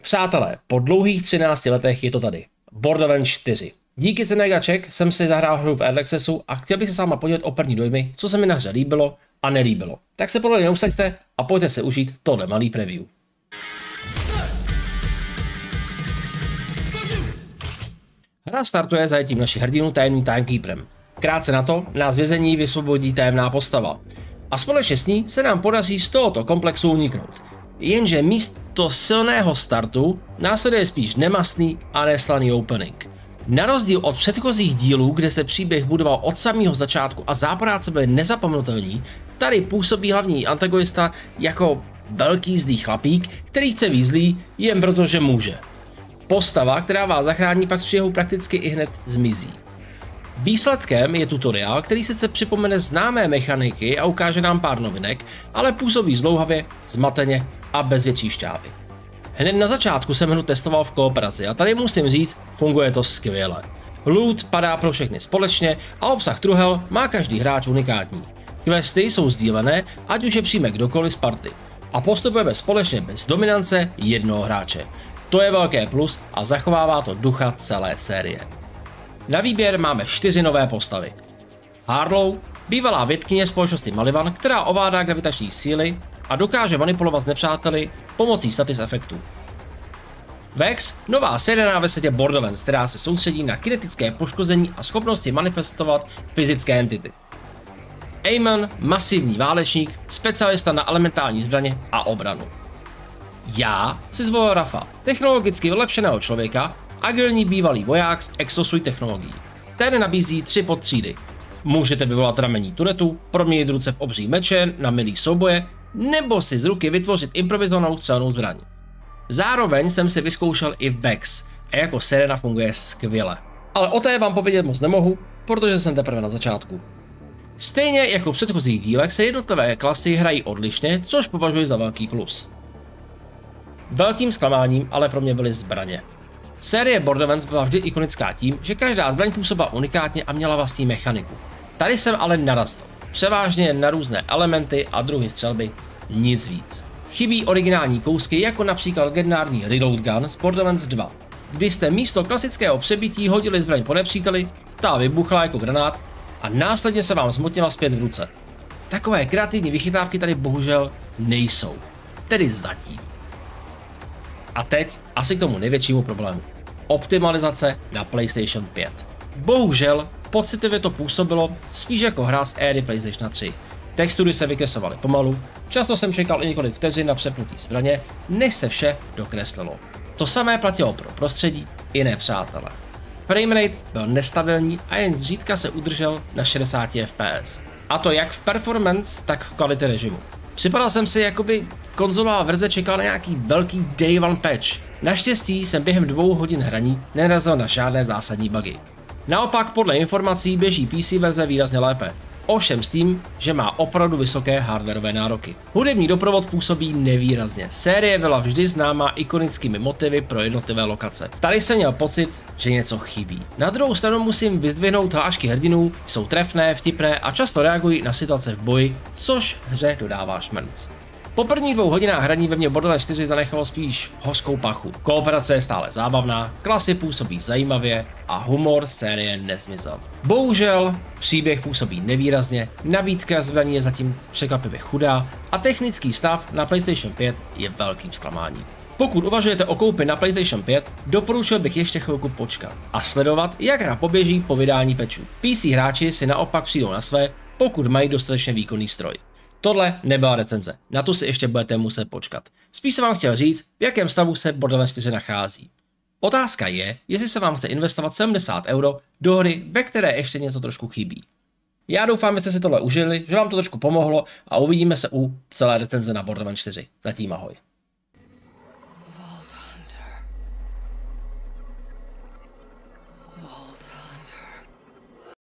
Přátelé, po dlouhých 13 letech je to tady. Borderlands 4. Díky cené gaček jsem si zahrál hru v Early Accessu a chtěl bych se s váma podívat o první dojmy, co se mi na hře líbilo a nelíbilo. Tak se podle mě neusaďte a pojďte se užít tohle malý preview. Hra startuje zajetím našich hrdinů tajemným timekeeperem. Krátce na to nás z vězení vysvobodí tajemná postava. A společně s ní se nám podaří z tohoto komplexu uniknout. Jenže místo silného startu následuje spíš nemastný a neslaný opening. Na rozdíl od předchozích dílů, kde se příběh budoval od samého začátku a záporáci byli nezapomenutelní, tady působí hlavní antagonista jako velký zlý chlapík, který chce být zlý jen proto, že může. Postava, která vás zachrání, pak z příběhu prakticky ihned zmizí. Výsledkem je tutoriál, který sice připomene známé mechaniky a ukáže nám pár novinek, ale působí zdlouhavě, zmateně a bez větší šťávy. Hned na začátku jsem hru testoval v kooperaci a tady musím říct, funguje to skvěle. Loot padá pro všechny společně a obsah truhel má každý hráč unikátní. Questy jsou sdílené, ať už je přijme kdokoliv z party. A postupujeme společně bez dominance jednoho hráče. To je velké plus a zachovává to ducha celé série. Na výběr máme 4 nové postavy. Harlow, bývalá vědkyně společnosti Malivan, která ovládá gravitační síly a dokáže manipulovat s nepřáteli pomocí status efektů. Vex, nová sirena ve světě Borderlands, která se soustředí na kinetické poškození a schopnosti manifestovat fyzické entity. Eamon, masivní válečník, specialista na elementální zbraně a obranu. Já si zvolil Rafa, technologicky vylepšeného člověka, agilní bývalý voják z exosuit technologií. Ten nabízí 3 podtřídy. Můžete vyvolat ramení turetu, proměnit ruce v obří meče na milý souboje, nebo si z ruky vytvořit improvizovanou střelnou zbraň. Zároveň jsem si vyzkoušel i Vex a jako sirena funguje skvěle. Ale o té vám povědět moc nemohu, protože jsem teprve na začátku. Stejně jako v předchozích dílech se jednotlivé klasy hrají odlišně, což považuji za velký plus. Velkým zklamáním ale pro mě byly zbraně. Série Borderlands byla vždy ikonická tím, že každá zbraň působila unikátně a měla vlastní mechaniku. Tady jsem ale narazil. Převážně na různé elementy a druhy střelby, nic víc. Chybí originální kousky, jako například legendární Reload Gun z Borderlands 2, kdy jste místo klasického přebití hodili zbraň po nepříteli, ta vybuchla jako granát a následně se vám zmotnila zpět v ruce. Takové kreativní vychytávky tady bohužel nejsou. Tedy zatím. A teď asi k tomu největšímu problému. Optimalizace na PlayStation 5. Bohužel pocitově to působilo spíš jako hra z éry PlayStation 3. Textury se vykreslovaly pomalu, často jsem čekal i několik vteřin na přepnutí zbraně, než se vše dokreslilo. To samé platilo pro prostředí i nepřátele. Framerate byl nestabilní a jen zřídka se udržel na 60 fps. A to jak v performance, tak v kvality režimu. Připadal jsem si, jakoby konzolová verze čekala na nějaký velký day one patch. Naštěstí jsem během 2 hodin hraní nenarazil na žádné zásadní bugy. Naopak podle informací běží PC verze výrazně lépe. Ovšem s tím, že má opravdu vysoké hardwareové nároky. Hudební doprovod působí nevýrazně. Série byla vždy známá ikonickými motivy pro jednotlivé lokace. Tady jsem měl pocit, že něco chybí. Na druhou stranu musím vyzdvihnout hlášky hrdinů, jsou trefné, vtipné a často reagují na situace v boji, což hře dodává šmrnc. Po prvních 2 hodinách hraní ve mně Borderlands 4 zanechalo spíš hořkou pachu. Kooperace je stále zábavná, klasy působí zajímavě a humor série nezmizel. Bohužel příběh působí nevýrazně, nabídka zbraní je zatím překvapivě chudá a technický stav na PlayStation 5 je velkým zklamáním. Pokud uvažujete o koupi na PlayStation 5, doporučil bych ještě chvilku počkat a sledovat, jak hra poběží po vydání patchu. PC hráči si naopak přijdou na své, pokud mají dostatečně výkonný stroj. Tohle nebyla recenze, na tu si ještě budete muset počkat. Spíš jsem vám chtěl říct, v jakém stavu se Borderlands 4 nachází. Otázka je, jestli se vám chce investovat 70 € do hry, ve které ještě něco trošku chybí. Já doufám, že jste si tohle užili, že vám to trošku pomohlo a uvidíme se u celé recenze na Borderlands 4. Zatím ahoj.